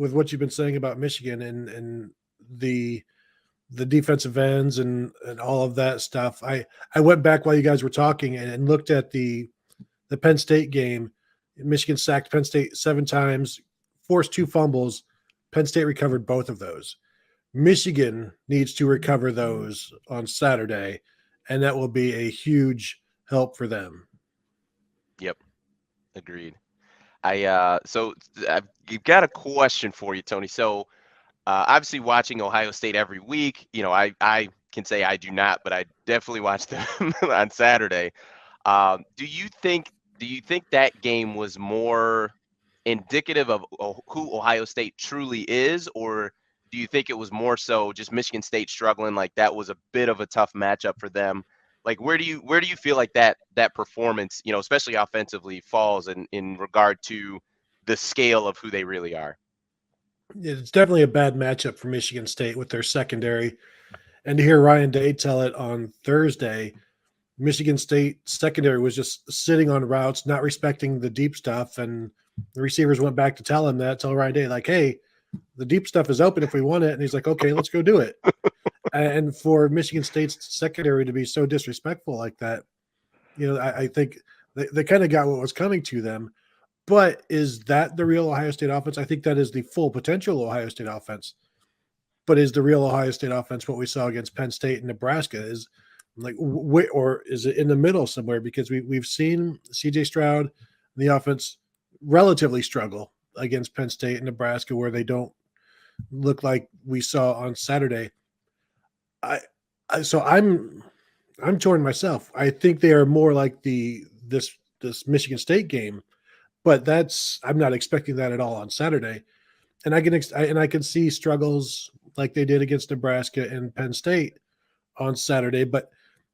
with what you've been saying about Michigan and the the defensive ends and all of that stuff. I went back while you guys were talking and looked at the Penn State game. Michigan sacked Penn State 7 times, forced 2 fumbles. Penn State recovered both of those. Michigan needs to recover those on Saturday, and that will be a huge help for them. Yep, agreed. You've got a question for you, Tony. So obviously watching Ohio State every week, I can say I do not, but I definitely watched them on Saturday. Do you think that game was more indicative of who Ohio State truly is, or do you think it was more so just Michigan State struggling, like that was a bit of a tough matchup for them? Like where do you feel like that performance, especially offensively, falls in regard to the scale of who they really are? It's definitely a bad matchup for Michigan State with their secondary. And to hear Ryan Day tell it on Thursday, Michigan State secondary was just sitting on routes, not respecting the deep stuff. And the receivers went back to tell Ryan Day, like, hey, the deep stuff is open if we want it. And he's like, okay, let's go do it. And for Michigan State's secondary to be so disrespectful like that, I think they kind of got what was coming to them. But is that the real Ohio State offense? I think that is the full potential Ohio State offense. But is the real Ohio State offense what we saw against Penn State and Nebraska? Is like, or is it in the middle somewhere? Because we've seen C.J. Stroud, the offense, relatively struggle against Penn State and Nebraska, where they don't look like we saw on Saturday. So I'm torn myself. I think they are more like this Michigan State game, but I'm not expecting that at all on Saturday. And I can see struggles like they did against Nebraska and Penn State on Saturday. But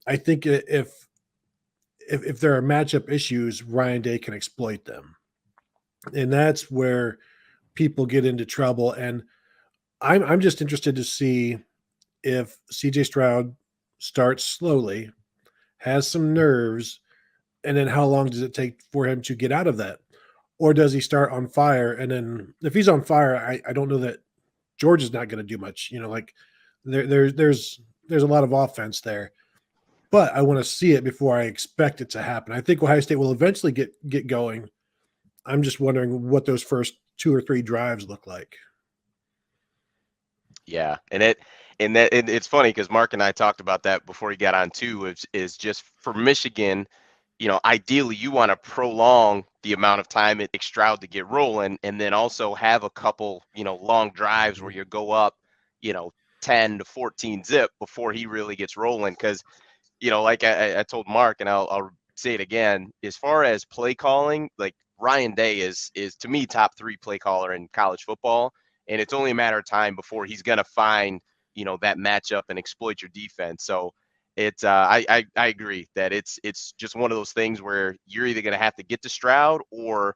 I think if there are matchup issues, Ryan Day can exploit them, and that's where people get into trouble. And I'm just interested to see if C.J. Stroud starts slowly, has some nerves, and then how long does it take for him to get out of that? Or does he start on fire? And then if he's on fire, I don't know that George is not going to do much. Like there's a lot of offense there, but I want to see it before I expect it to happen. I think Ohio State will eventually get going. I'm just wondering what those first 2 or 3 drives look like. Yeah, it's funny because Mark and I talked about that before he got on too. Is just for Michigan, ideally you want to prolong the amount of time it takes Stroud to get rolling, and then also have a couple, long drives where you go up, 10 to 14 zip before he really gets rolling. Because, like I told Mark, and I'll say it again, as far as play calling, like Ryan Day is to me top 3 play caller in college football, and it's only a matter of time before he's gonna find, that matchup and exploit your defense. So it's I agree that it's just one of those things where you're either going to have to get to Stroud, or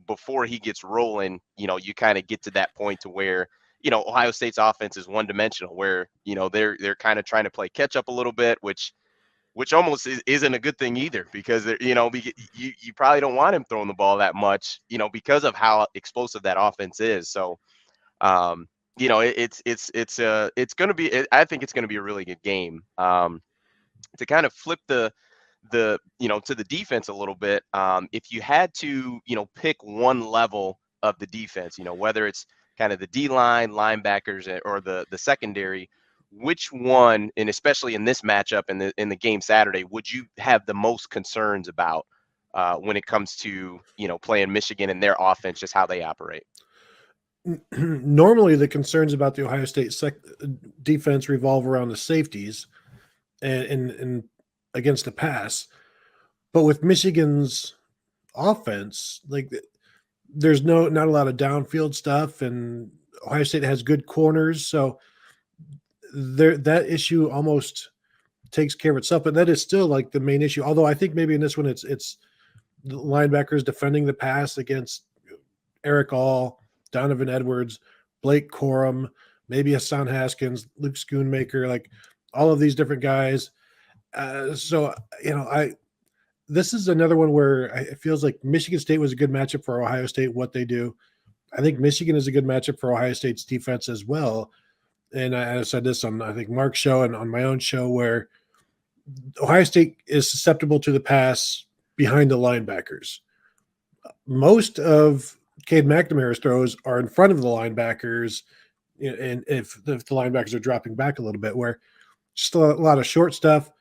before he gets rolling, you kind of get to that point to where, Ohio State's offense is one dimensional, where, they're kind of trying to play catch up a little bit, which almost isn't a good thing either, because you probably don't want him throwing the ball that much, because of how explosive that offense is. So it's going to be, I think it's going to be a really good game. To kind of flip to the defense a little bit, if you had to, pick one level of the defense, whether it's kind of the D line, linebackers, or the secondary, which one, and especially in this matchup in the game Saturday, would you have the most concerns about when it comes to, playing Michigan and their offense, just how they operate? Normally, the concerns about the Ohio State defense revolve around the safeties and against the pass. But with Michigan's offense, like there's not a lot of downfield stuff, and Ohio State has good corners, so that issue almost takes care of itself. But that is still like the main issue. Although I think maybe in this one it's the linebackers defending the pass against Eric All, Donovan Edwards, Blake Corum, maybe Hassan Haskins, Luke Schoonmaker, like all of these different guys. So this is another one where it feels like Michigan State was a good matchup for Ohio State, what they do. I think Michigan is a good matchup for Ohio State's defense as well. And I said this on, I think, Mark's show and on my own show, where Ohio State is susceptible to the pass behind the linebackers. Most of Cade McNamara's throws are in front of the linebackers, and if the linebackers are dropping back a little bit, where just a lot of short stuff.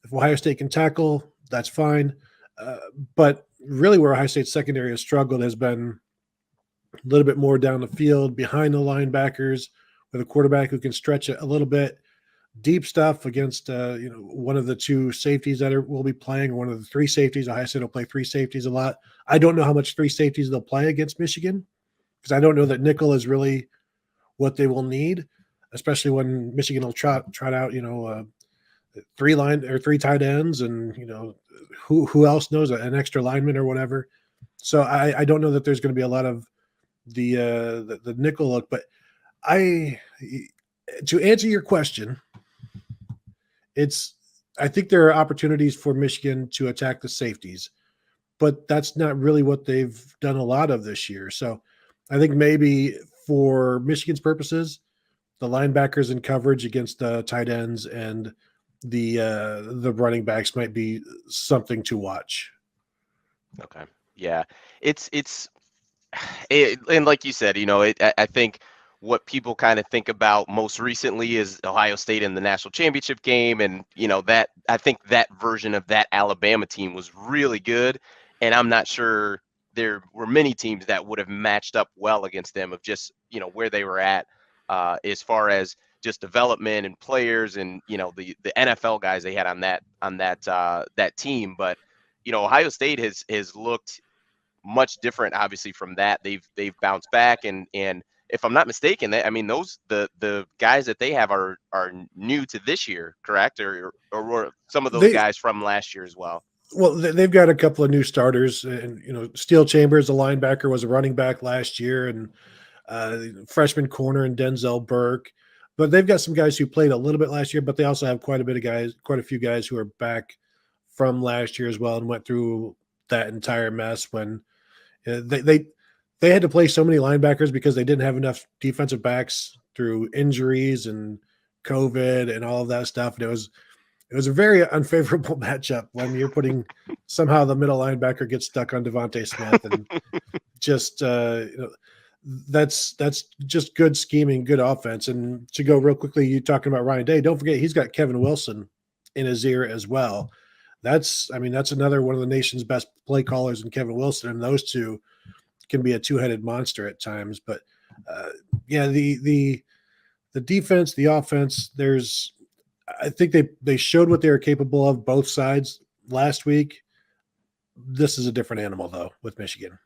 If Ohio State can tackle, that's fine. But really, where Ohio State's secondary has struggled has been a little bit more down the field behind the linebackers, with a quarterback who can stretch it a little bit. Deep stuff against one of the two safeties that will be playing, or one of the three safeties. Ohio State will play three safeties a lot. I don't know how much three safeties they'll play against Michigan, because I don't know that nickel is really what they will need, especially when Michigan will trot out three tight ends, and who else knows, an extra lineman or whatever. So I don't know that there's going to be a lot of the nickel look. But to answer your question, I think there are opportunities for Michigan to attack the safeties, but that's not really what they've done a lot of this year. So I think maybe for Michigan's purposes, the linebackers in coverage against the tight ends and the running backs might be something to watch. Okay. Yeah. It's and like you said, I think what people kind of think about most recently is Ohio State in the national championship game. And, that I think that version of that Alabama team was really good. And I'm not sure there were many teams that would have matched up well against them, of just, where they were at as far as just development and players and, the NFL guys they had on that team. But, Ohio State has looked much different, obviously, from that. They've bounced back, and if I'm not mistaken, those the guys that they have are new to this year, correct? Or were some of those guys from last year as well? Well, they've got a couple of new starters, and Steel Chambers, the linebacker, was a running back last year, and freshman corner and Denzel Burke. But they've got some guys who played a little bit last year, but they also have quite a few guys who are back from last year as well, and went through that entire mess when they had to play so many linebackers because they didn't have enough defensive backs through injuries and COVID and all of that stuff. And it was a very unfavorable matchup when you're putting somehow the middle linebacker gets stuck on Devontae Smith, and just that's just good scheming, good offense. And to go real quickly, you talking about Ryan Day, don't forget he's got Kevin Wilson in his ear as well. That's another one of the nation's best play callers in Kevin Wilson, and those two can be a two-headed monster at times. But the defense, the offense, I think they showed what they were capable of, both sides, last week. This is a different animal, though, with Michigan.